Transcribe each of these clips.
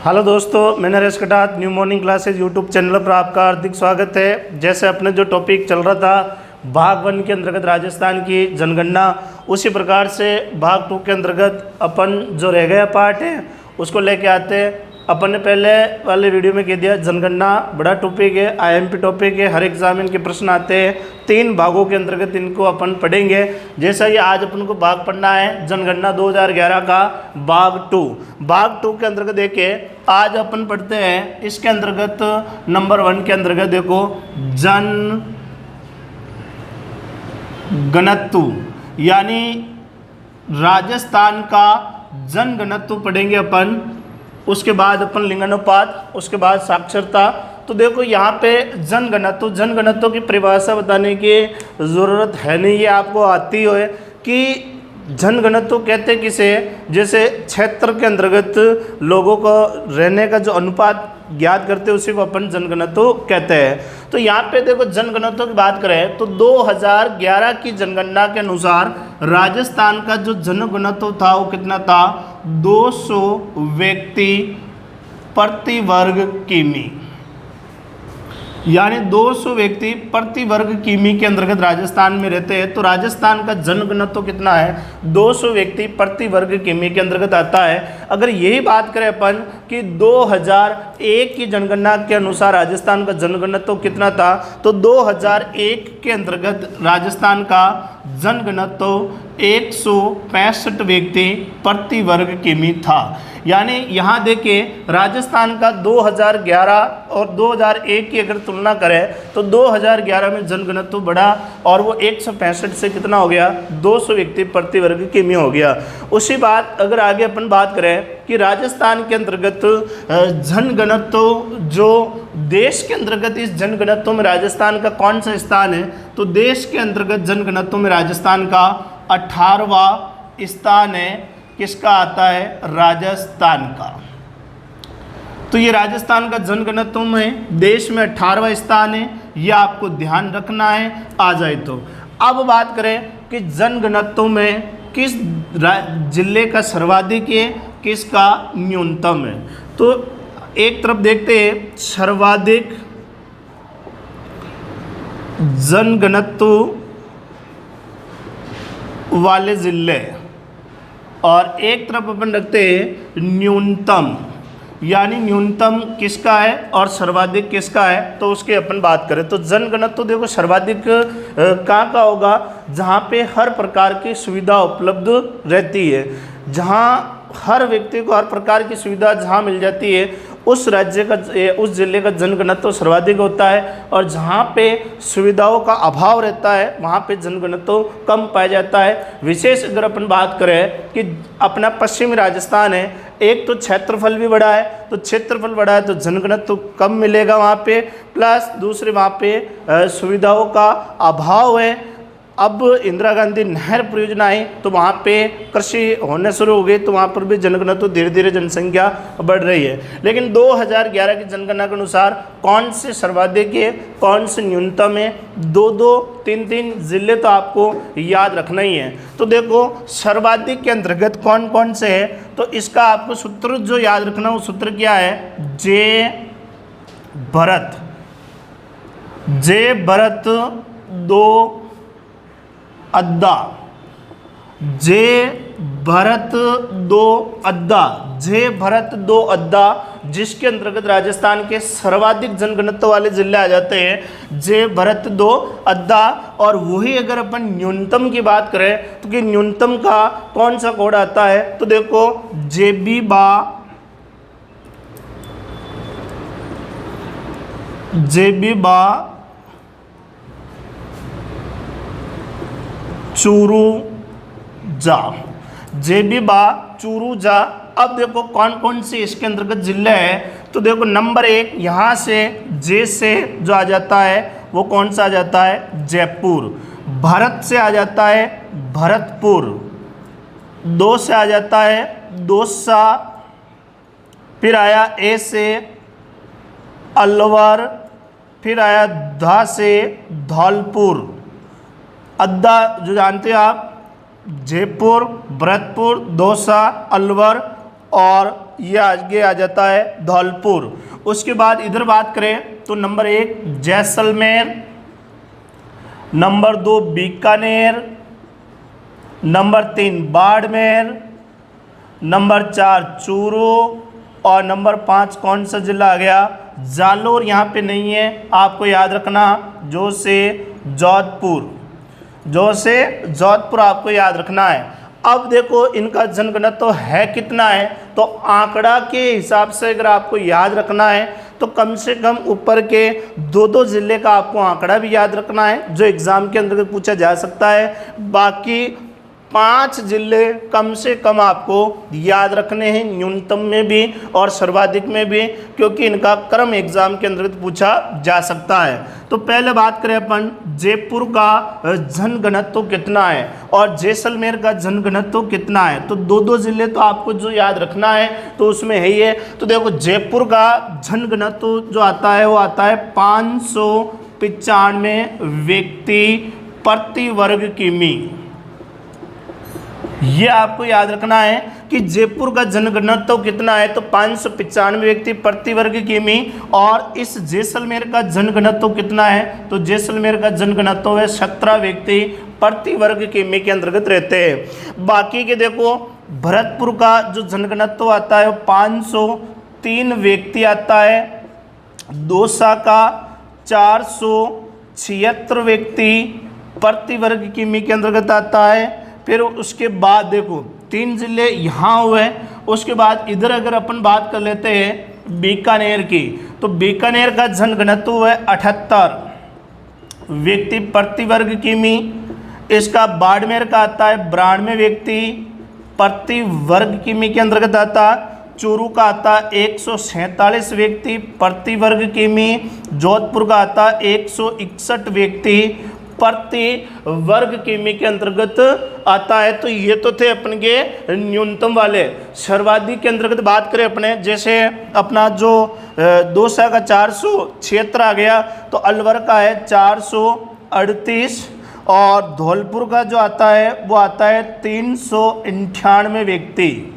Hello दोस्तों, मैं नरेश कटात new morning classes YouTube channel पर आपका हार्दिक स्वागत है। जैसे अपने जो टॉपिक चल रहा था भाग 1 के अंतर्गत राजस्थान की जनगणना, उसी प्रकार से भाग 2 के अंतर्गत अपन जो रह गया पार्ट है उसको लेके आते हैं। अपन ने पहले वाले वीडियो में कह दिया जनगणना बड़ा टॉपिक है, आईएमपी टॉपिक है, हर एग्जाम इनके प्रश्न आते हैं। 3 भागों के अंतर्गत इनको अपन पढ़ेंगे। जैसा ये आज अपन को भाग पढ़ना है जनगणना 2011 का भाग 2। भाग 2 के अंतर्गत देखिए आज अपन पढ़ते हैं इसके अंतर्गत नंबर 1 के अंतर्गत देखो जनगणत्व, यानी राजस्थान का जनगणत्व पढ़ेंगे अपन। उसके बाद अपन लिंगानुपात, उसके बाद साक्षरता। तो देखो यहाँ पे जनगणत्व की परिभाषा बताने की ज़रूरत है नहीं, ये आपको आती हो कि जनगणत्व कहते किसे, जैसे क्षेत्र के अंतर्गत लोगों को रहने का जो अनुपात ज्ञात करते हैं उसी को अपन जनगणत्व कहते हैं। तो यहाँ पे देखो जनगणत्व की बात करें तो 2011 की जनगणना के अनुसार राजस्थान का जो जनगणत्व था वो कितना था, 200 व्यक्ति प्रति वर्ग किमी, यानी 200 व्यक्ति प्रति वर्ग किमी के अंतर्गत राजस्थान में रहते हैं। तो राजस्थान का जनगणत्व कितना है, 200 व्यक्ति प्रति वर्ग किमी के अंतर्गत आता है। अगर यही बात करें अपन कि 2001 की जनगणना के अनुसार राजस्थान का जनगणत्व कितना था, तो 2001 के अंतर्गत राजस्थान का जनगणत्व 165 व्यक्ति प्रति वर्ग किमी था। यानी यहाँ देखिए राजस्थान का 2011 और 2001 की अगर तुलना करें तो 2011 में जनगणत्व बढ़ा और वो 165 से कितना हो गया, 200 व्यक्ति प्रति वर्ग किमी हो गया। उसी बात अगर आगे अपन बात करें कि राजस्थान के अंतर्गत जनगणत्व जो देश के अंतर्गत इस जनगणत्व में राजस्थान का कौन सा स्थान है, तो देश के अंतर्गत जनगणत्व में राजस्थान का 18वां स्थान है। किसका आता है, राजस्थान का। तो ये राजस्थान का जनगणत्व में देश में 18वां स्थान है, ये आपको ध्यान रखना है। आ जाए तो अब बात करें कि जनगणत्व में किस जिले का सर्वाधिक है, किसका न्यूनतम है। तो एक तरफ देखते हैं सर्वाधिक जनगणत्व वाले जिले और एक तरफ अपन रखते हैं न्यूनतम, यानी न्यूनतम किसका है और सर्वाधिक किसका है। तो उसकी अपन बात करें तो जनगणत्व देखो सर्वाधिक कहाँ का होगा, जहाँ पे हर प्रकार की सुविधा उपलब्ध रहती है, जहाँ हर व्यक्ति को हर प्रकार की सुविधा जहाँ मिल जाती है उस राज्य का, उस जिले का जनगणत्व सर्वाधिक होता है। और जहाँ पे सुविधाओं का अभाव रहता है वहाँ पे जनगणत्व कम पाया जाता है। विशेष अगर अपन बात करें कि अपना पश्चिमी राजस्थान है, एक तो क्षेत्रफल भी बड़ा है, तो क्षेत्रफल बड़ा है तो जनगणत्व कम मिलेगा वहाँ पे, प्लस दूसरे वहाँ पे सुविधाओं का अभाव है। अब इंदिरा गांधी नहर परियोजना आई तो वहाँ पे कृषि होने शुरू हो गई, तो वहाँ पर भी जनगणत्व धीरे धीरे जनसंख्या बढ़ रही है। लेकिन 2011 की जनगणना के अनुसार कौन से सर्वाधिक है, कौन से न्यूनतम है, 2-2, 3-3 जिले तो आपको याद रखना ही है। तो देखो सर्वाधिक के अंतर्गत कौन कौन से है, तो इसका आपको सूत्र जो याद रखना, वो सूत्र क्या है, जे भरत 2 अद्दा, जे भरत 2 अद्दा, जे भरत 2 अद्दा, जिसके अंतर्गत राजस्थान के सर्वाधिक जनगणत्व वाले जिले आ जाते हैं, जे भरत 2 अद्दा। और वही अगर अपन न्यूनतम की बात करें तो कि न्यूनतम का कौन सा कोड आता है, तो देखो जेबीबा चूरूजा, जेबीबा चूरूजा। अब देखो कौन कौन से इसके अंतर्गत जिले हैं, तो देखो नंबर 1 यहाँ से जे से जो आ जाता है वो कौन सा आ जाता है, जयपुर। भरत से आ जाता है भरतपुर, 2 से आ जाता है दौसा, फिर आया ए से अलवर, फिर आया धा से धौलपुर। अद्दा जो जानते हैं आप, जयपुर, भरतपुर, दौसा, अलवर और ये आगे आ जाता है धौलपुर। उसके बाद इधर बात करें तो number 1 Jaisalmer, number 2 Bikaner, number 3 Barmer, number 4 Churu और नंबर 5 कौन सा जिला आ गया? जालोर। यहाँ पे नहीं है, आपको याद रखना जो से जोधपुर, जो से जोधपुर आपको याद रखना है। अब देखो इनका जनघनत्व है कितना है, तो आंकड़ा के हिसाब से अगर आपको याद रखना है तो कम से कम ऊपर के 2-2 जिले का आपको आंकड़ा भी याद रखना है जो एग्जाम के अंतर्गत पूछा जा सकता है। बाकी 5 जिले कम से कम आपको याद रखने हैं, न्यूनतम में भी और सर्वाधिक में भी, क्योंकि इनका क्रम एग्जाम के अंतर्गत पूछा जा सकता है। तो पहले बात करें अपन जयपुर का जनघनत्व कितना है और जैसलमेर का जनघनत्व कितना है। तो 2-2 जिले तो आपको जो याद रखना है तो उसमें है ही है। तो देखो जयपुर का जनघनत्व जो आता है वो आता है 595 व्यक्ति प्रति वर्ग किमी। ये आपको याद रखना है कि जयपुर का जनघनत्व कितना है, तो 595 व्यक्ति प्रति वर्ग किमी। और इस जैसलमेर का जनघनत्व कितना है, तो जैसलमेर का जनघनत्व है 17 व्यक्ति प्रति वर्ग किमी के अंतर्गत रहते हैं। बाकी के देखो भरतपुर का जो जनघनत्व आता है वो 503 व्यक्ति आता है। दौसा का 476 व्यक्ति प्रति वर्ग किमी के अंतर्गत आता है। फिर उसके बाद देखो 3 जिले यहाँ हुए। उसके बाद इधर अगर अपन बात कर लेते हैं बीकानेर की, तो बीकानेर का जनघनत्व है 78 व्यक्ति प्रति वर्ग किमी। इसका बाड़मेर का आता है 92 व्यक्ति प्रति वर्ग किमी के अंतर्गत आता। चूरू का आता 147 व्यक्ति प्रति वर्ग किमी। जोधपुर का आता 161 व्यक्ति प्रति वर्ग किमी के अंतर्गत आता है। तो ये तो थे अपन के न्यूनतम वाले। सर्वाधिक के अंतर्गत बात करें अपने, जैसे अपना जो दौसा का 476 आ गया, तो अलवर का है 438 और धौलपुर का जो आता है वो आता है 398 व्यक्ति।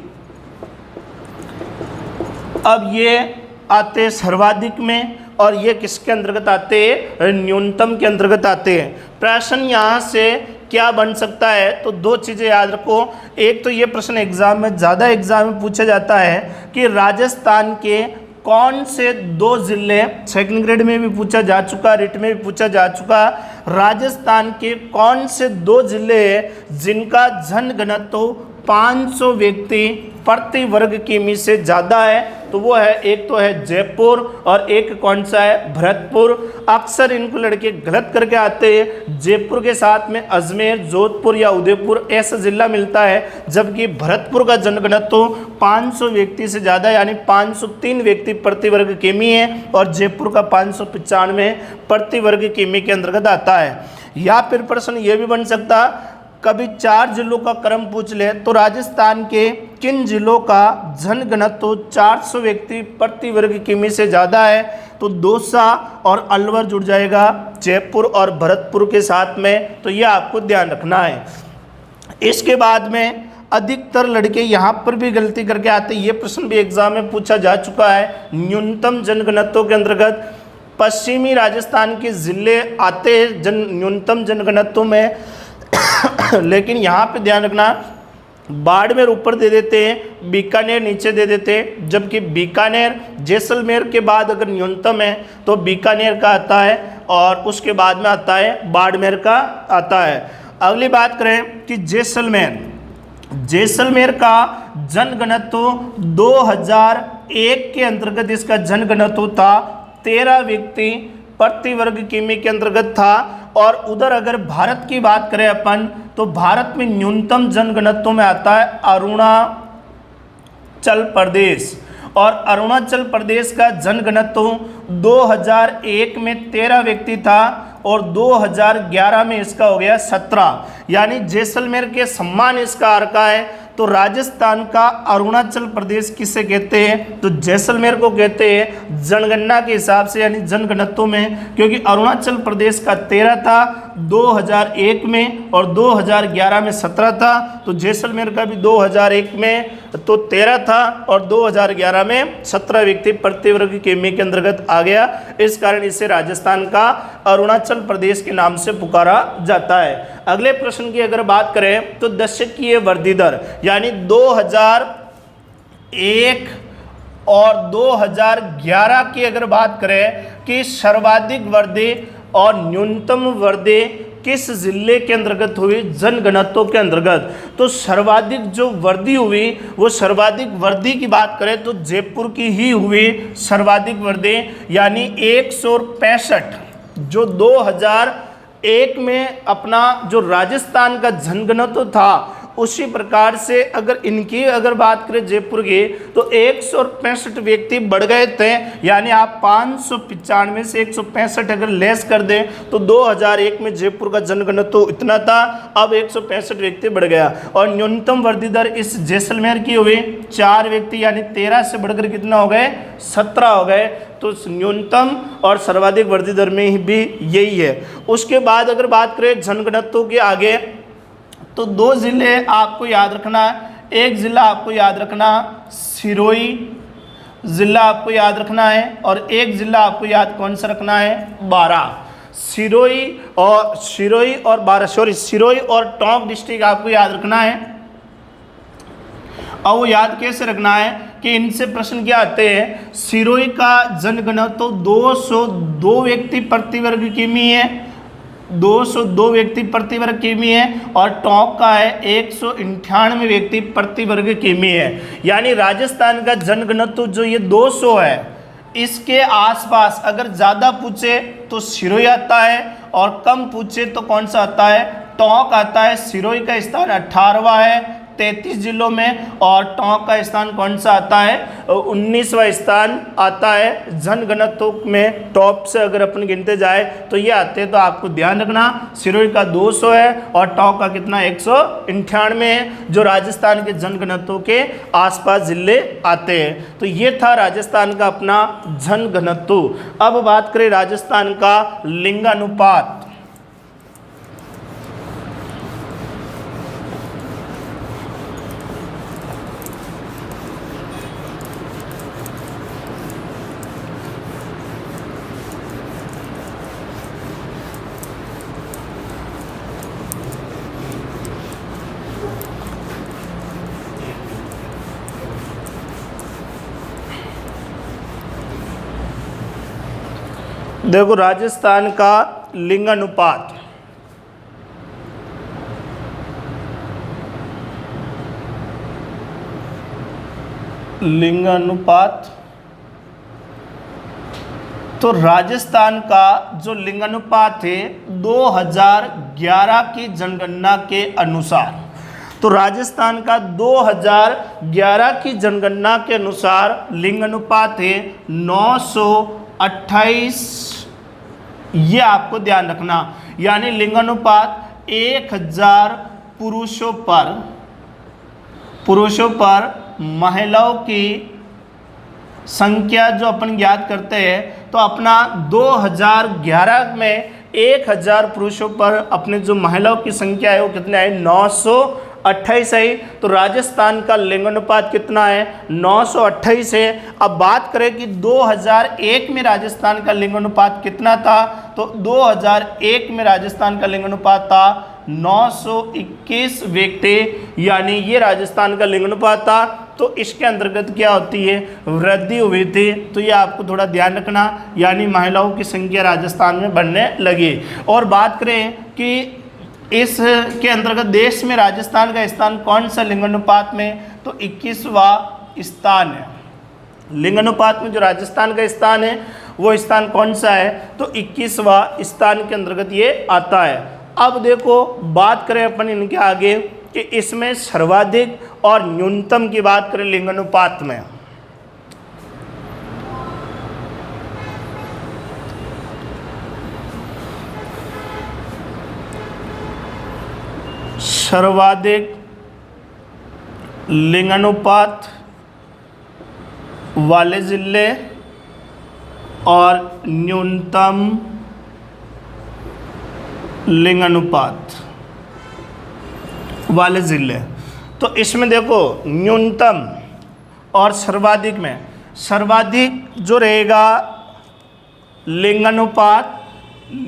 अब ये आते सर्वाधिक में और ये किसके अंतर्गत आते हैं? न्यूनतम के अंतर्गत आते हैं। प्रश्न यहाँ से क्या बन सकता है, तो 2 चीज़ें याद रखो। एक तो ये प्रश्न एग्जाम में ज़्यादा एग्जाम में पूछा जाता है कि राजस्थान के कौन से 2 जिले, सेकंड ग्रेड में भी पूछा जा चुका, रिट में भी पूछा जा चुका, राजस्थान के कौन से 2 जिले जिनका जनघनत्व 500 व्यक्ति प्रति वर्ग किमी से ज़्यादा है, तो वो है, एक तो है जयपुर और एक कौन सा है? भरतपुर। अक्सर इनको लड़के गलत करके आते हैं, जयपुर के साथ में अजमेर, जोधपुर या उदयपुर ऐसा जिला मिलता है, जबकि भरतपुर का जनघनत्व 500 व्यक्ति से ज़्यादा यानी 503 व्यक्ति प्रति वर्ग किमी है और जयपुर का 595 प्रति वर्ग किमी के अंतर्गत आता है। या फिर प्रश्न ये भी बन सकता, कभी 4 जिलों का क्रम पूछ ले, तो राजस्थान के किन जिलों का जनघनत्व 400 व्यक्ति प्रति वर्ग किमी से ज़्यादा है, तो दौसा और अलवर जुड़ जाएगा जयपुर और भरतपुर के साथ में। तो ये आपको ध्यान रखना है। इसके बाद में अधिकतर लड़के यहाँ पर भी गलती करके आते, ये प्रश्न भी एग्जाम में पूछा जा चुका है। न्यूनतम जनघनत्व के अंतर्गत पश्चिमी राजस्थान के जिले आते हैं न्यूनतम जनघनत्व में लेकिन यहाँ पे ध्यान रखना, बाड़मेर ऊपर दे देते हैं, बीकानेर नीचे दे देते हैं, जबकि बीकानेर जैसलमेर के बाद अगर न्यूनतम है तो बीकानेर का आता है और उसके बाद में आता है बाड़मेर का आता है। अगली बात करें कि जैसलमेर का जनघनत्व 2001 के अंतर्गत इसका जनघनत्व था 13 व्यक्ति प्रति वर्ग किमी के अंतर्गत था। और उधर अगर भारत की बात करें अपन, तो भारत में न्यूनतम जनघनत्व में आता है अरुणाचल प्रदेश, और अरुणाचल प्रदेश का जनघनत्व 2001 में 13 व्यक्ति था और 2011 में इसका हो गया 17, यानी जैसलमेर के सम्मान इसका अर्का है। तो राजस्थान का अरुणाचल प्रदेश किसे कहते हैं, तो जैसलमेर को कहते हैं जनगणना के हिसाब से यानी जनघनत्व में, क्योंकि अरुणाचल प्रदेश का 13 था 2001 में और 2011 में 17 था। तो जैसलमेर का भी 2001 में तो 13 था और 2011 में 17 व्यक्ति प्रति वर्ग किमी के अंतर्गत आ गया। इस कारण इसे राजस्थान का अरुणाचल प्रदेश के नाम से पुकारा जाता है। अगले प्रश्न की अगर बात करें तो दशकीय वृद्धि दर यानी 2001 और 2011 की अगर बात करें कि सर्वाधिक वृद्धि और न्यूनतम वृद्धि किस जिले के अंतर्गत हुई, जनगणना के अंतर्गत, तो सर्वाधिक जो वृद्धि हुई वो सर्वाधिक वृद्धि की बात करें तो जयपुर की ही हुई सर्वाधिक वृद्धि, यानी 165 जो 2001 में अपना जो राजस्थान का जनगणना था उसी प्रकार से अगर इनकी अगर बात करें जयपुर की तो 165 व्यक्ति बढ़ गए थे, यानी आप 595 से 165 अगर लेस कर दें तो 2001 में जयपुर का जनगणना तो इतना था, अब 165 व्यक्ति बढ़ गया। और न्यूनतम वृद्धि दर इस जैसलमेर की हुई 4 व्यक्ति, यानी 13 से बढ़कर कितना हो गए, 17 हो गए। तो न्यूनतम और सर्वाधिक वृद्धि दर में भी यही है। उसके बाद अगर बात करें जनगणना के आगे तो 2 जिले आपको याद रखना है। एक जिला आपको याद रखना सिरोही जिला आपको याद रखना है, और एक जिला आपको याद कौन सा रखना है, बारा। सिरोही और बारा, सिरोही और टोंक डिस्ट्रिक्ट आपको याद रखना है। और वो याद कैसे रखना है कि इनसे प्रश्न क्या आते हैं। सिरोही का जनगणना तो 202 व्यक्ति प्रति वर्ग किमी है, 202 व्यक्ति प्रति वर्ग किमी है, और टोंक का है 198 व्यक्ति प्रति वर्ग किमी है। यानी राजस्थान का जनगणना जो ये 200 है, इसके आसपास अगर ज़्यादा पूछे तो सिरोही आता है और कम पूछे तो कौन सा आता है, टोंक आता है। सिरोही का स्थान 18वां है 33 जिलों में, और टोंक का स्थान कौन सा आता है, 19वां स्थान आता है। जनगणना में टॉप से अगर अपन गिनते जाए तो ये आते हैं, तो आपको ध्यान रखना सिरोही का 200 है और टोंक का कितना 198 है, जो राजस्थान के जनगणना के आसपास जिले आते हैं। तो ये था राजस्थान का अपना जनगणना। अब बात करें राजस्थान का लिंगानुपात। देखो राजस्थान का लिंगानुपात, तो राजस्थान का जो लिंगानुपात है 2011 की जनगणना के अनुसार, तो राजस्थान का 2011 की जनगणना के अनुसार लिंगानुपात है 928। ये आपको ध्यान रखना, यानी लिंगानुपात 1000 पुरुषों पर महिलाओं की संख्या जो अपन ज्ञात करते हैं, तो अपना 2011 में 1000 पुरुषों पर अपने जो महिलाओं की संख्या है वो कितना है, 928 है। तो राजस्थान का लिंगानुपात कितना है, 928 है। अब बात करें कि 2001 में राजस्थान का लिंगानुपात कितना था, तो 2001 में राजस्थान का लिंगानुपात था 921 व्यक्ति, यानी ये राजस्थान का लिंगानुपात था। तो इसके अंतर्गत क्या होती है, वृद्धि हुई थी। तो ये आपको थोड़ा ध्यान रखना, यानी महिलाओं की संख्या राजस्थान में बढ़ने लगी। और बात करें कि इस के अंतर्गत देश में राजस्थान का स्थान कौन सा लिंगानुपात में, तो 21वां स्थान है। लिंगानुपात में जो राजस्थान का स्थान है वो स्थान कौन सा है, तो 21वां स्थान के अंतर्गत ये आता है। अब देखो बात करें अपन इनके आगे कि इसमें सर्वाधिक और न्यूनतम की बात करें लिंगानुपात में, सर्वाधिक लिंगानुपात वाले जिले और न्यूनतम लिंगानुपात वाले जिले, तो इसमें देखो न्यूनतम और सर्वाधिक में, सर्वाधिक जो रहेगा लिंगानुपात,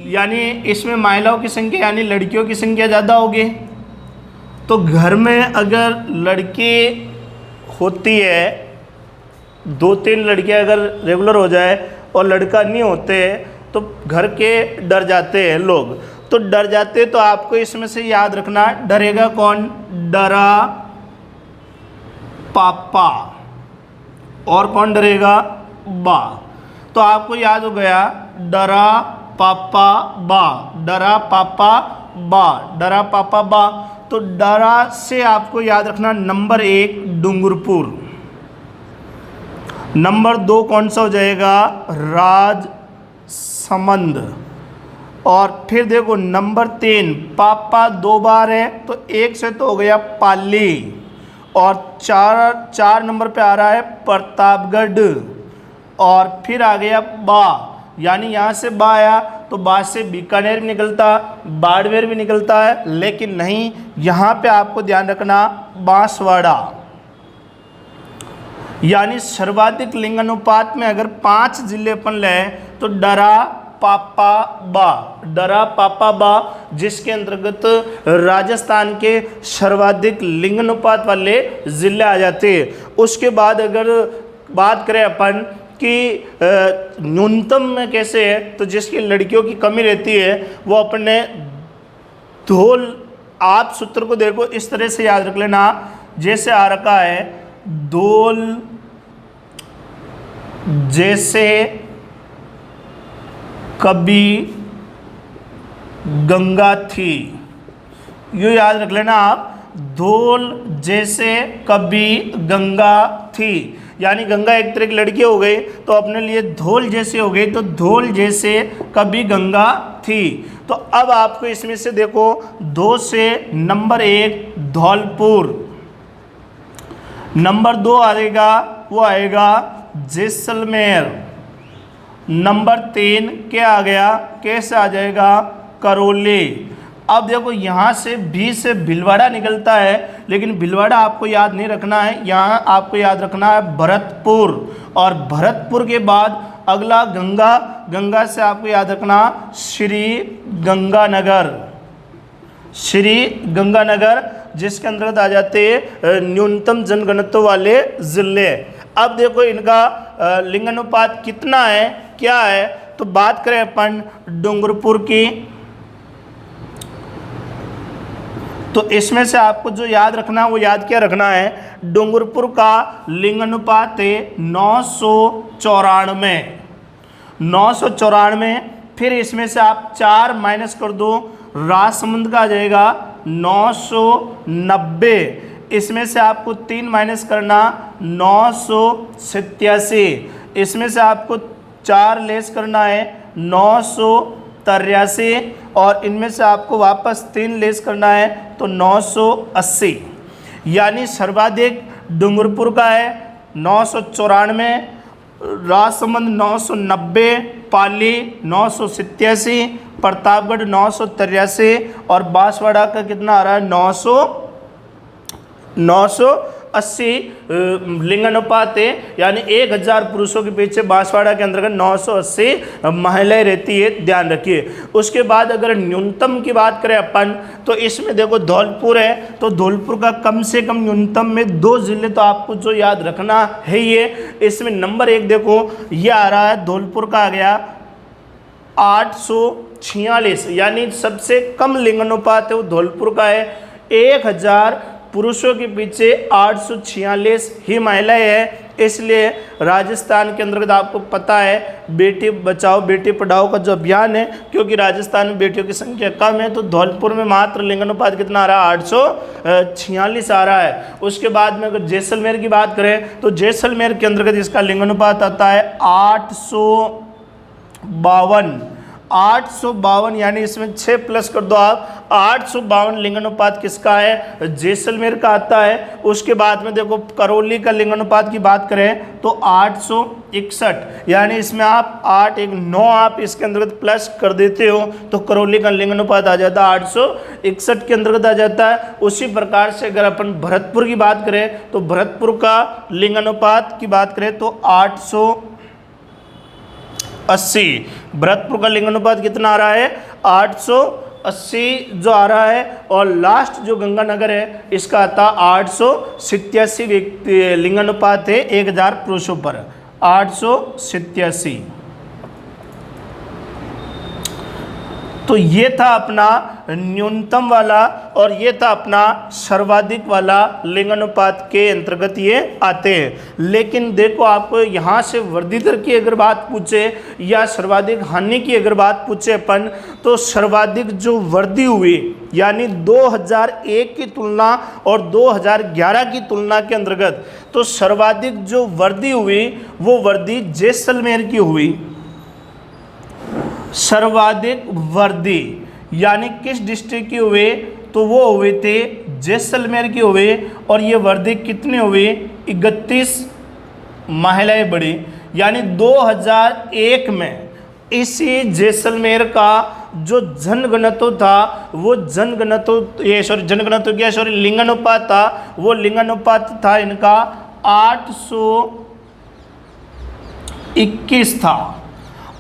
यानी इसमें महिलाओं की संख्या यानी लड़कियों की संख्या ज़्यादा होगी। तो घर में अगर लड़की होती है, 2-3 लड़कियां अगर रेगुलर हो जाए और लड़का नहीं होते तो घर के डर जाते हैं लोग, तो डर जाते तो आपको इसमें से याद रखना, डरेगा कौन? डरा पापा, और कौन डरेगा? बा। तो आपको याद हो गया डरा पापा बा, डरा पापा बा, डरा पापा बा। तो डरा से आपको याद रखना नंबर 1 डूंगरपुर, नंबर 2 कौन सा हो जाएगा? राजसमंद, और फिर देखो नंबर 3 पापा 2 बार है तो 1 से तो हो गया पाली, और 4 नंबर पे आ रहा है प्रतापगढ़, और फिर आ गया बा, यानी यहाँ से बा आया तो बा से बीकानेर भी निकलता, बाड़मेर भी निकलता है, लेकिन नहीं, यहाँ पे आपको ध्यान रखना बांसवाड़ा। यानी सर्वाधिक लिंगानुपात में अगर 5 जिले अपन लें तो डरा पापा बा, डरा पापा बा, जिसके अंतर्गत राजस्थान के सर्वाधिक लिंगानुपात वाले जिले आ जाते हैं। उसके बाद अगर बात करें अपन कि न्यूनतम में कैसे है, तो जिसकी लड़कियों की कमी रहती है वो अपने धोल, आप सूत्र को देखो इस तरह से याद रख लेना, जैसे आ रखा है धोल जैसे कभी गंगा थी, ये याद रख लेना आप, धोल जैसे कभी गंगा थी, यानी गंगा एक तरह की लड़की हो गई तो अपने लिए धोल जैसे हो गई, तो धोल जैसे कभी गंगा थी। तो अब आपको इसमें से देखो 2 से नंबर 1 धौलपुर, नंबर 2 आएगा वो आएगा जैसलमेर, नंबर 3 क्या आ गया? कैसे आ जाएगा? करौली। अब देखो यहाँ से भी से भीलवाड़ा निकलता है, लेकिन भीलवाड़ा आपको याद नहीं रखना है, यहाँ आपको याद रखना है भरतपुर, और भरतपुर के बाद अगला गंगा, गंगा से आपको याद रखना श्री गंगानगर, श्री गंगानगर, जिसके अंतर्गत आ जाते हैं न्यूनतम जनघनत्व वाले जिले। अब देखो इनका लिंगानुपात कितना है, क्या है, तो बात करें अपन डूंगरपुर की, तो इसमें से आपको जो याद रखना वो याद क्या रखना है? डूंगरपुर का लिंगानुपात है 994, 994। फिर इसमें से आप 4 माइनस कर दो, राजसमंद का आ जाएगा 990, इसमें से आपको 3 माइनस करना 987, इसमें से आपको 4 लेस करना है 983, और इनमें से आपको वापस 3 लेस करना है तो 980। यानी सर्वाधिक डूंगरपुर का है 994, राजसमंद 990, पाली 987, प्रतापगढ़ 983, और बांसवाड़ा का कितना आ रहा है? 980 लिंगानुपात है, यानी 1000 पुरुषों के पीछे बांसवाड़ा के अंतर्गत 980 महिलाएं रहती है, ध्यान रखिए। उसके बाद अगर न्यूनतम की बात करें अपन, तो इसमें देखो धौलपुर है, तो धौलपुर का कम से कम न्यूनतम में 2 जिले तो आपको जो याद रखना है ये। इसमें नंबर 1 देखो ये आ रहा है, धौलपुर का आ गया 846, यानी सबसे कम लिंगानुपात है वो धौलपुर का है। 1000 पुरुषों के पीछे 846 ही महिलाएं हैं। इसलिए राजस्थान के अंतर्गत आपको पता है बेटी बचाओ बेटी पढ़ाओ का जो अभियान है, क्योंकि राजस्थान में बेटियों की संख्या कम है, तो धौलपुर में मात्र लिंगानुपात कितना आ रहा है? 846 आ रहा है। उसके बाद में अगर जैसलमेर की बात करें तो जैसलमेर के अंतर्गत इसका लिंगानुपात आता है 852, 852, यानी इसमें 6 प्लस कर दो आप, 852 लिंगानुपात किसका है, जैसलमेर का आता है। उसके बाद में देखो करौली का लिंगानुपात की बात करें तो 861, यानी इसमें आप 8 1 9 आप इसके अंतर्गत प्लस कर देते हो तो करौली का लिंगानुपात आ जाता है 861 के अंतर्गत आ जाता है। उसी प्रकार से अगर अपन भरतपुर की बात करें तो भरतपुर का लिंगानुपात की बात करें तो 880, भरतपुर का लिंगानुपात कितना आ रहा है, 880 जो आ रहा है। और लास्ट जो गंगानगर है इसका आता 887 व्यक्ति लिंगानुपात है 1000 पुरुषों पर, 887। तो ये था अपना न्यूनतम वाला और ये था अपना सर्वाधिक वाला लिंगानुपात के अंतर्गत ये आते हैं। लेकिन देखो आपको यहाँ से वृद्धि दर की अगर बात पूछे या सर्वाधिक हानि की अगर बात पूछे अपन, तो सर्वाधिक जो वृद्धि हुई यानी 2001 की तुलना और 2011 की तुलना के अंतर्गत, तो सर्वाधिक जो वृद्धि हुई वो वृद्धि जैसलमेर की हुई। सर्वाधिक वृद्धि यानी किस डिस्ट्रिक्ट की हुई, तो वो हुए थे जैसलमेर की हुई। और ये वृद्धि कितनी हुई, 31 महिलाएं बढ़ी। यानी 2001 में इसी जैसलमेर का जो जनघनत्व था वो लिंगानुपात था, वो लिंगानुपात था इनका 821 था,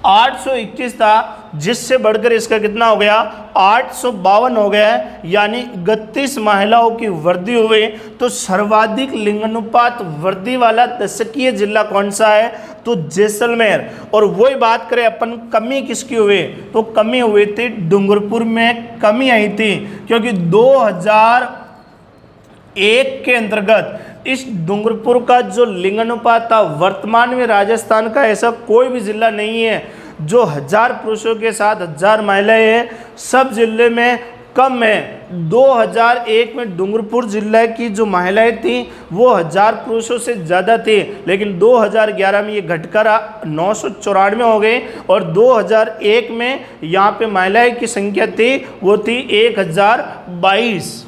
821 था, जिससे बढ़कर इसका कितना हो गया, 852 हो गया है। यानी 31 महिलाओं की वृद्धि हुई। तो सर्वाधिक लिंगानुपात वृद्धि वाला दशकीय जिला कौन सा है, तो जैसलमेर। और वही बात करें अपन कमी किसकी हुई, तो कमी हुई थी डूंगरपुर में कमी आई थी, क्योंकि 2001 के अंतर्गत इस डूंगरपुर का जो लिंगानुपात था, वर्तमान में राजस्थान का ऐसा कोई भी जिला नहीं है जो 1000 पुरुषों के साथ 1000 महिलाएं हैं, सब जिले में कम है। 2001 में डूंगरपुर जिले की जो महिलाएं थी वो 1000 पुरुषों से ज़्यादा थी, लेकिन 2011 में ये घटकर 994 हो गई। और 2001 में यहाँ पे महिलाएं की संख्या थी वो थी 1022।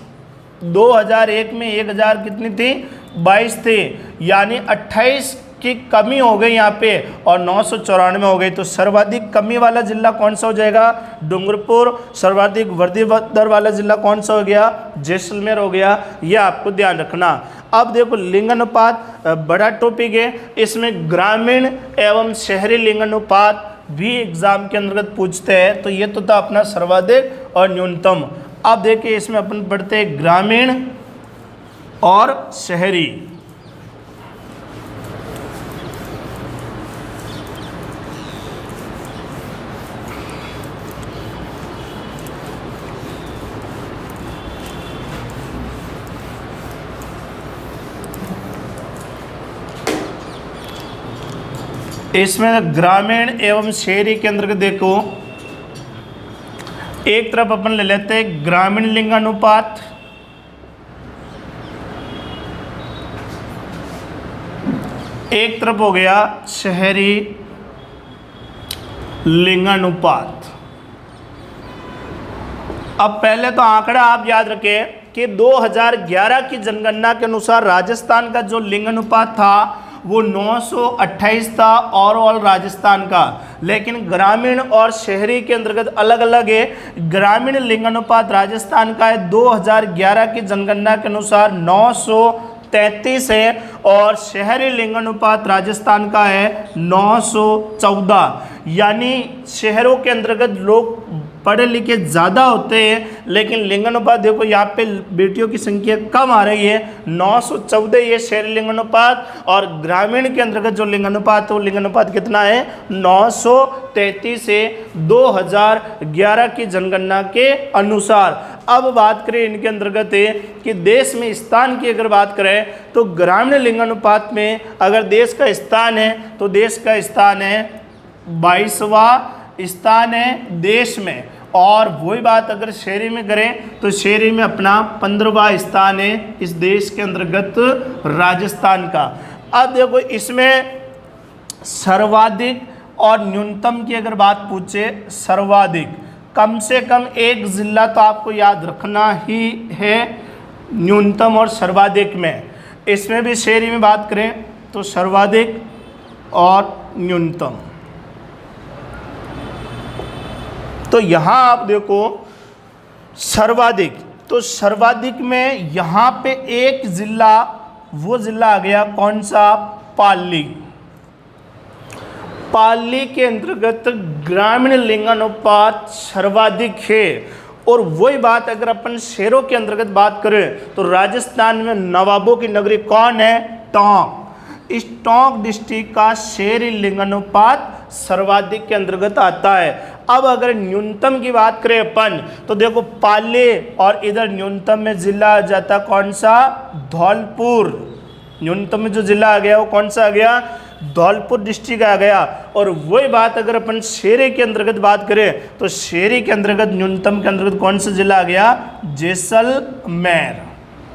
2001 में 1000 कितनी थी, 22 थे, यानी 28 की कमी हो गई यहाँ पे और 994 हो गई। तो सर्वाधिक कमी वाला जिला कौन सा हो जाएगा, डूंगरपुर। सर्वाधिक वृद्धि दर वाला जिला कौन सा हो गया, जैसलमेर हो गया। ये आपको ध्यान रखना। अब देखो लिंगानुपात बड़ा टॉपिक है, इसमें ग्रामीण एवं शहरी लिंगानुपात भी एग्जाम के अंतर्गत पूछते हैं। तो ये तो था अपना सर्वाधिक और न्यूनतम। अब देखिए इसमें अपन पढ़ते हैं ग्रामीण और शहरी। इसमें ग्रामीण एवं शहरी के अंतर्गत देखो, एक तरफ अपन ले लेते हैं ग्रामीण लिंगानुपात, एक तरफ हो गया शहरी लिंगानुपात। अब पहले तो आंकड़ा आप याद रखें कि 2011 की जनगणना के अनुसार राजस्थान का जो लिंगानुपात था वो 928 था ओवरऑल राजस्थान का। लेकिन ग्रामीण और शहरी के अंतर्गत अलग अलग है। ग्रामीण लिंगानुपात राजस्थान का है 2011 की जनगणना के अनुसार 933 है और शहरी लिंगानुपात राजस्थान का है 914। यानी शहरों के अंतर्गत लोग पढ़े लिखे ज़्यादा होते हैं, लेकिन लिंगानुपात देखो यहाँ पे बेटियों की संख्या कम आ रही है, 914 ये शहरी लिंगानुपात। और ग्रामीण के अंतर्गत जो लिंगानुपात है वो लिंगानुपात कितना है, 933 है 2011 की जनगणना के अनुसार। अब बात करें इनके अंतर्गत है कि देश में स्थान की अगर बात करें तो ग्रामीण लिंगानुपात में अगर देश का स्थान है तो देश का स्थान है 22वां स्थान है देश में। और वही बात अगर शहरी में करें तो शहरी में अपना 15वां स्थान है इस देश के अंतर्गत राजस्थान का। अब देखो इसमें सर्वाधिक और न्यूनतम की अगर बात पूछे सर्वाधिक। कम से कम एक जिला तो आपको याद रखना ही है न्यूनतम और सर्वाधिक में। इसमें भी शहरी में बात करें तो सर्वाधिक और न्यूनतम। तो यहाँ आप देखो सर्वाधिक, तो सर्वाधिक में यहाँ पे एक जिला, वो जिला आ गया कौन सा, पाली। पाली के अंतर्गत ग्रामीण लिंगानुपात सर्वाधिक है। और वही बात अगर अपन शहरों के अंतर्गत बात करें तो राजस्थान में नवाबों की नगरी कौन है, टोंक। इस टोंक डिस्ट्रिक्ट का शहरी लिंगानुपात सर्वाधिक के अंतर्गत आता है। अब अगर न्यूनतम की बात करें अपन तो देखो पाली और इधर न्यूनतम में जिला आ जाता कौन सा, धौलपुर। न्यूनतम में जो जिला आ गया वो कौन सा आ गया, धौलपुर डिस्ट्रिक्ट आ गया। और वही बात अगर अपन शहरी के अंतर्गत बात करें तो शहरी के अंतर्गत न्यूनतम के अंतर्गत कौन सा जिला आ गया, जैसलमेर।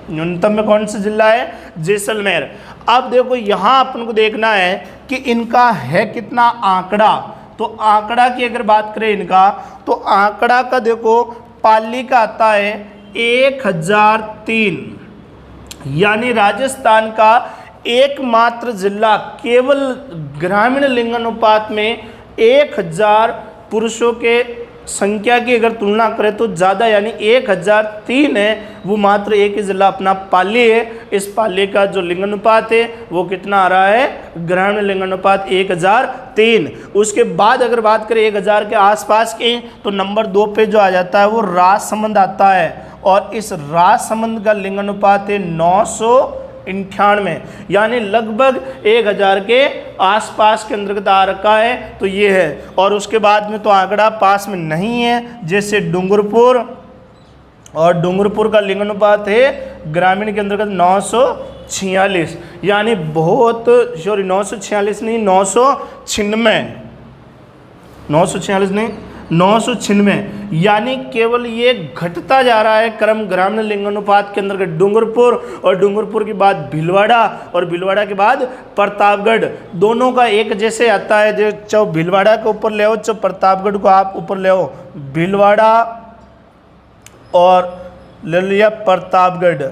न्यूनतम में कौन सा जिला है, जैसलमेर। अब देखो यहाँ अपन को देखना है कि इनका है कितना आंकड़ा। तो आंकड़ा की अगर बात करें इनका, तो आंकड़ा का देखो पाली का आता है 1003, यानी राजस्थान का एकमात्र जिला केवल ग्रामीण लिंगानुपात में 1000 पुरुषों के संख्या की अगर तुलना करें तो ज़्यादा, यानी 1003 है, वो मात्र एक ही जिला अपना पाली है। इस पाली का जो लिंगानुपात है वो कितना आ रहा है, ग्रामीण लिंगानुपात 1003। उसके बाद अगर बात करें 1000 के आसपास की तो नंबर 2 पे जो आ जाता है वो राजसमंद आता है। और इस राजसमंद का लिंगानुपात है 998, यानी लगभग 1000 के आसपास के अंतर्गत आ रखा है। तो ये है। और उसके बाद में तो आंकड़ा पास में नहीं है, जैसे डूंगरपुर, और डूंगरपुर का लिंगानुपात है ग्रामीण के अंतर्गत 946, यानी बहुत, सॉरी 946 नहीं, 996 नहीं, 996, यानी केवल ये घटता जा रहा है क्रम ग्रामीण लिंगानुपात के अंतर्गत डूंगरपुर, और डूंगरपुर के बाद भीलवाड़ा, और भीलवाड़ा के बाद प्रतापगढ़। दोनों का एक जैसे आता है, जो चाहे भीलवाड़ा के ऊपर ले आओ, चाहे प्रतापगढ़ को आप ऊपर ले आओ, भीलवाड़ा और ले लिया प्रतापगढ़।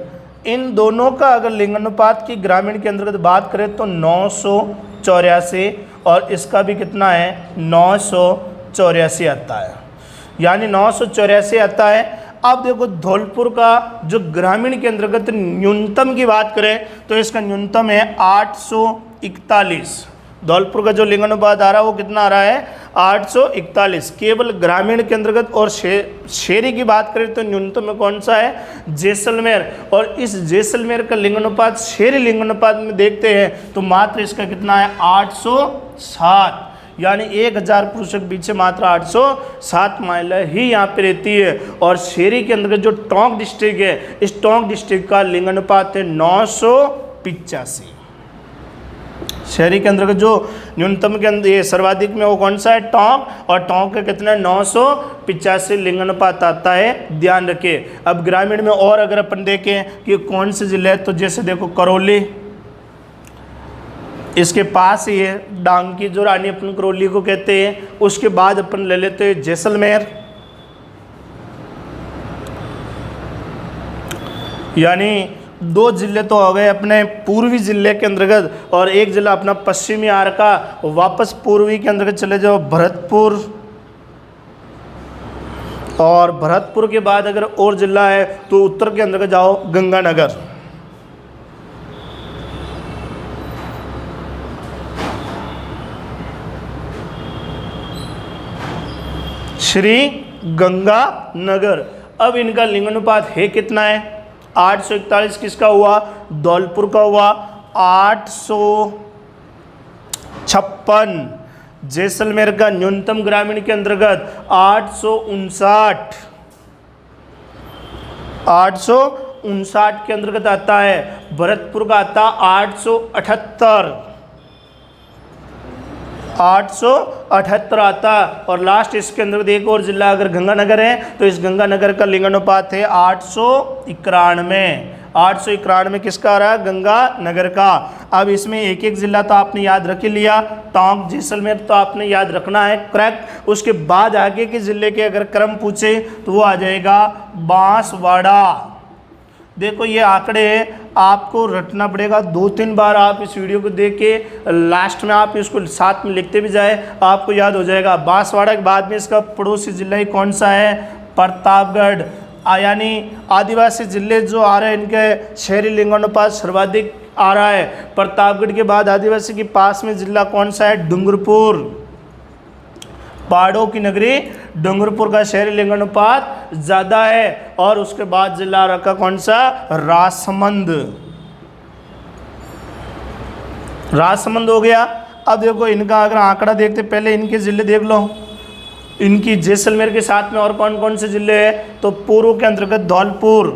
इन दोनों का अगर लिंगानुपात की ग्रामीण के अंतर्गत बात करें तो 984, और इसका भी कितना है, 984 आता है, यानी 984 आता है। अब देखो धौलपुर का जो ग्रामीण के अंतर्गत न्यूनतम की बात करें तो इसका न्यूनतम है 841। धौलपुर का जो लिंगानुपात आ रहा है वो कितना आ रहा है, 841 केवल ग्रामीण के अंतर्गत। और शहरी की बात करें तो न्यूनतम में कौन सा है, जैसलमेर। और इस जैसलमेर का लिंगानुपात शहरी लिंगानुपात में देखते हैं तो मात्र इसका कितना है, 807, यानी 1000 पुरुषों के पीछे मात्र 807 महिला ही यहाँ पे रहती है। और शहरी के अंतर्गत जो टोंक डिस्ट्रिक्ट है, इस टोंक डिस्ट्रिक्ट का लिंगानुपात है 985। शहरी के अंतर्गत जो न्यूनतम के अंदर ये सर्वाधिक में वो कौन सा है, टोंक, और टोंक का कितना है, 985 लिंगानुपात आता है, ध्यान रखिए। अब ग्रामीण में और अगर अपन देखें कि कौन से जिले हैं, तो जैसे देखो करौली, इसके पास ही है डांग की जो रानी अपन करौली को कहते हैं। उसके बाद अपन ले लेते हैं जैसलमेर, यानी 2 जिले तो हो गए अपने पूर्वी जिले के अंतर्गत, और एक जिला अपना पश्चिमी आर का। वापस पूर्वी के अंतर्गत चले जाओ भरतपुर, और भरतपुर के बाद अगर और जिला है तो उत्तर के अंतर्गत जाओ गंगानगर। श्री गंगानगर। अब इनका लिंगानुपात है कितना है, 841 किसका हुआ, धौलपुर का हुआ, 856। जैसलमेर का न्यूनतम ग्रामीण के अंतर्गत 859 के अंतर्गत आता है। भरतपुर का आता 878 आता। और लास्ट इसके अंदर एक और जिला अगर गंगानगर है तो इस गंगानगर का लिंगानुपात है 891। 891 किसका आ रहा है, गंगानगर का। अब इसमें एक एक जिला तो आपने याद रख ही लिया, टोंक जैसलमेर तो आपने याद रखना है, करेक्ट। उसके बाद आगे के जिले के अगर क्रम पूछे तो वो आ जाएगा बांसवाड़ा। देखो ये आंकड़े आपको रटना पड़ेगा, 2-3 बार आप इस वीडियो को देख के लास्ट में आप इसको साथ में लिखते भी जाए, आपको याद हो जाएगा। बांसवाड़ा के बाद में इसका पड़ोसी जिला ही कौन सा है, प्रतापगढ़। यानी आदिवासी जिले जो आ रहे हैं इनके शहरी लिंगानुपात सर्वाधिक आ रहा है। प्रतापगढ़ के बाद आदिवासी के पास में जिला कौन सा है, डूंगरपुर। पहाड़ों की नगरी डूंगरपुर का शहरी लिंगानुपात ज़्यादा है। और उसके बाद जिला रखा कौन सा, राजसमंद। राजसमंद हो गया। अब देखो इनका अगर आंकड़ा देखते, पहले इनके जिले देख लो। इनकी जैसलमेर के साथ में और कौन कौन से जिले हैं, तो पूर्व के अंतर्गत धौलपुर।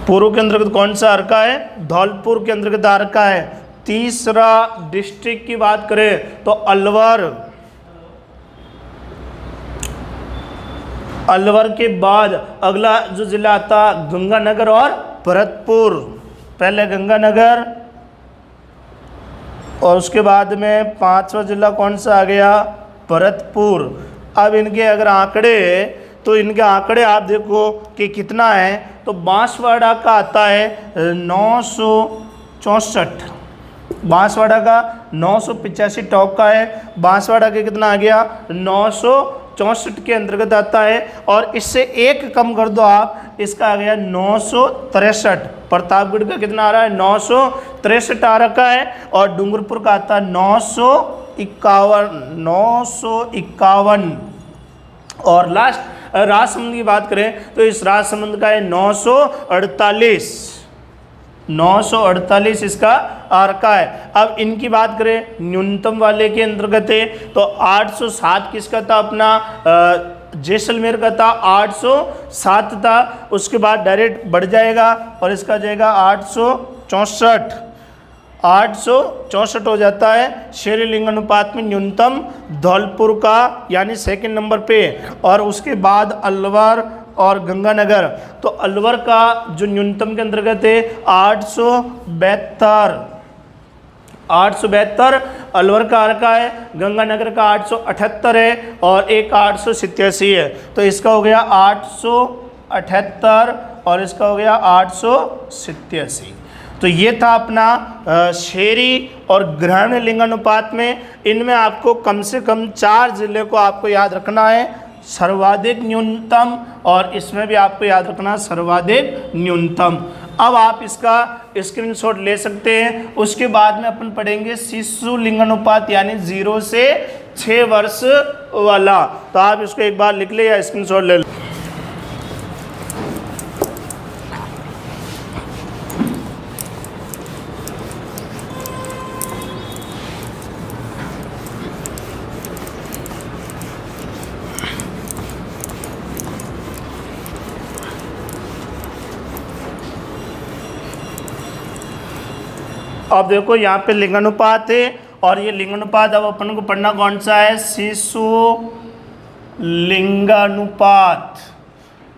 पूर्व के अंतर्गत कौन सा अर्का है, धौलपुर के अंतर्गत अर्का है। तीसरा डिस्ट्रिक्ट की बात करें तो अलवर। अलवर के बाद अगला जो जिला आता गंगानगर और भरतपुर। पहले गंगानगर और उसके बाद में 5वां जिला कौन सा आ गया, भरतपुर। अब इनके अगर आंकड़े, तो इनके आंकड़े आप देखो कि कितना है, तो बांसवाड़ा का आता है 964। बांसवाड़ा का 985 टॉप का है। बांसवाड़ा के कितना आ गया, 964 के अंतर्गत आता है। और इससे एक कम कर दो आप, इसका आ गया 963। प्रतापगढ़ का कितना आ रहा है, 963 आ रखा है। और डूंगरपुर का आता है 951। और लास्ट राजसमंद की बात करें तो इस राजसमंद का है 948 इसका आरका है। अब इनकी बात करें न्यूनतम वाले के अंतर्गत है, तो 807 किसका था, अपना जैसलमेर का था, 807 था। उसके बाद डायरेक्ट बढ़ जाएगा और इसका जाएगा 864 हो जाता है। शहरी लिंगानुपात में न्यूनतम धौलपुर का यानी सेकंड नंबर पे। और उसके बाद अलवर और गंगानगर, तो अलवर का जो न्यूनतम के अंतर्गत है 872 अलवर का अर्का है। गंगानगर का 878 है और एक 887 है। तो इसका हो गया 878 और इसका हो गया 887। तो ये था अपना शहरी और ग्रामीण लिंगानुपात में। इनमें आपको कम से कम 4 जिले को आपको याद रखना है, सर्वाधिक न्यूनतम, और इसमें भी आपको याद रखना सर्वाधिक न्यूनतम। अब आप इसका स्क्रीनशॉट ले सकते हैं। उसके बाद में अपन पढ़ेंगे शिशु लिंगानुपात यानी 0 से 6 वर्ष वाला। तो आप इसको एक बार लिख ले या स्क्रीनशॉट ले लो। अब देखो यहाँ पे लिंगानुपात है और ये लिंगानुपात अब अपन को पढ़ना कौन सा है, शिशु लिंगानुपात।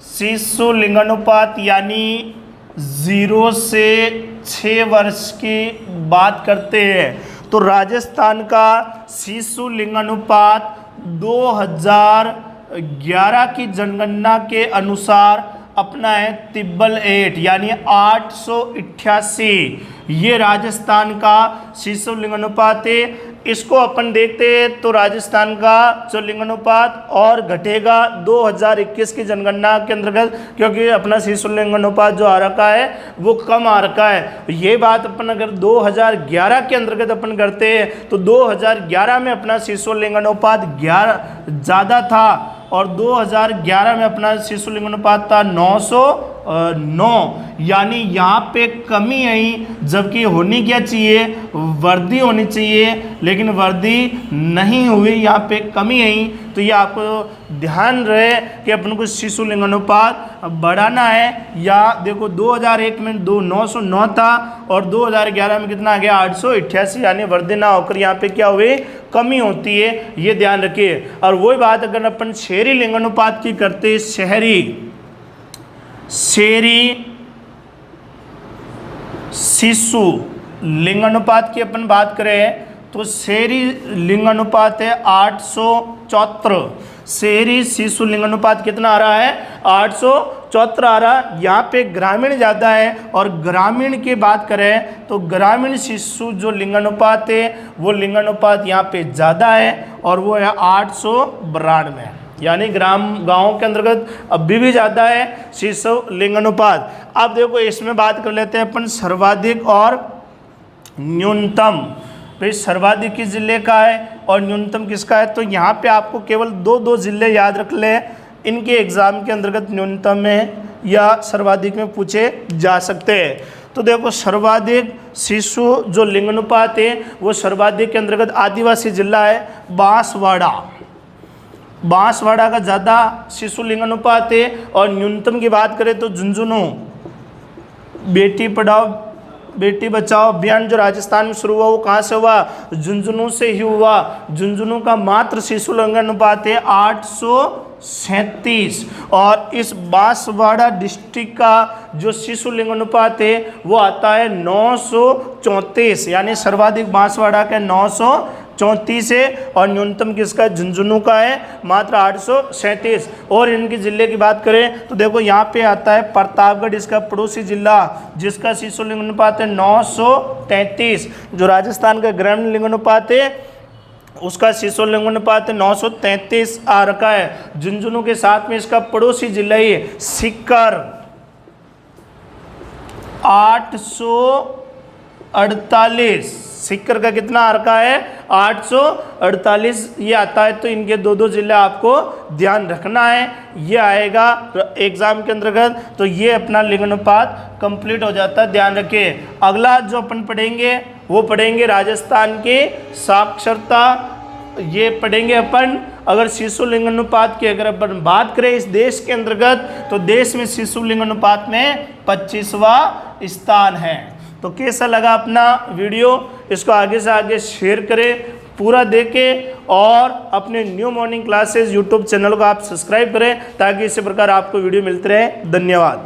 शिशु लिंगानुपात यानी 0 से 6 वर्ष की बात करते हैं। तो राजस्थान का शिशु लिंगानुपात 2011 की जनगणना के अनुसार अपना है तिब्बल 8 यानी 888। ये राजस्थान का शिशु लिंगानुपात है। इसको अपन देखते हैं तो राजस्थान का जो लिंगानुपात और घटेगा 2021 की जनगणना के अंतर्गत, क्योंकि अपना शिशु लिंगानुपात जो आ रखा है वो कम आ रखा है। ये बात अपन अगर 2011 के अंतर्गत अपन करते हैं तो 2011 में अपना शिशु लिंगानुपात 11 ज़्यादा था और 2011 में अपना शिशु लिंगानुपात था 909, यानी यहाँ पे कमी आई। जबकि होनी क्या चाहिए, वृद्धि होनी चाहिए, लेकिन वृद्धि नहीं हुई, यहाँ पे कमी आई। तो ये आपको ध्यान रहे कि अपन को शिशु लिंगानुपात बढ़ाना है। या देखो 2001 में 909 था और 2011 में कितना आ गया 888, यानी वृद्धि ना होकर यहाँ पे क्या हुई, कमी होती है, ये ध्यान रखिए। और वही बात अगर अपन शहरी लिंगानुपात की करते, शहरी शहरी शिशु लिंग अनुपात की अपन बात करें तो शहरी लिंग अनुपात है 874। शहरी शिशु लिंग अनुपात कितना आ रहा है? 874 आ रहा। यहाँ पे ग्रामीण ज़्यादा है, और ग्रामीण की बात करें तो ग्रामीण शिशु जो लिंग अनुपात है वो लिंग अनुपात यहाँ पे ज़्यादा है, और वो है 892। यानी गाँव के अंतर्गत अभी भी ज़्यादा है शिशु लिंग अनुपात। अब देखो इसमें बात कर लेते हैं अपन सर्वाधिक और न्यूनतम। भाई सर्वाधिक किस जिले का है और न्यूनतम किसका है? तो यहाँ पे आपको केवल दो जिले याद रख ले, इनके एग्जाम के अंतर्गत न्यूनतम में या सर्वाधिक में पूछे जा सकते हैं। तो देखो सर्वाधिक शिशु जो लिंग अनुपात है वो सर्वाधिक के अंतर्गत आदिवासी जिला है बांसवाड़ा। बांसवाड़ा का ज़्यादा शिशु लिंग अनुपात है। और न्यूनतम की बात करें तो झुंझुनू। बेटी पढ़ाओ बेटी बचाओ अभियान जो राजस्थान में शुरू हुआ वो कहाँ से हुआ? झुंझुनू से ही हुआ। झुंझुनू का मात्र शिशु लिंग अनुपात है 837। और इस बांसवाड़ा डिस्ट्रिक्ट का जो शिशु लिंग अनुपात है वो आता है 934। यानी सर्वाधिक बांसवाड़ा का 934 है, और न्यूनतम किसका? झुंझुनू का है मात्र 837। और इनके ज़िले की बात करें तो देखो यहाँ पे आता है प्रतापगढ़, इसका पड़ोसी जिला, जिसका शिशु लिंग अनुपात है 933। जो राजस्थान का ग्रामीण लिंग अनुपात है उसका शिशु लिंग अनुपात है 933 आ रखा है। झुंझुनू के साथ में इसका पड़ोसी जिला ही सीकर 848। सीकर का कितना आ रखा है? 848 ये आता है। तो इनके दो जिले आपको ध्यान रखना है, ये आएगा एग्जाम के अंतर्गत। तो ये अपना लिंग अनुपात कंप्लीट हो जाता है, ध्यान रखिए। अगला जो अपन पढ़ेंगे वो पढ़ेंगे राजस्थान के साक्षरता। ये पढ़ेंगे अपन अगर शिशु लिंग अनुपात की अगर अपन बात करें इस देश के अंतर्गत, तो देश में शिशु लिंग अनुपात में 25वां स्थान है। तो कैसा लगा अपना वीडियो? इसको आगे से आगे शेयर करें, पूरा देखें, और अपने new morning classes YouTube channel को आप सब्सक्राइब करें ताकि इसी प्रकार आपको वीडियो मिलते रहे। धन्यवाद।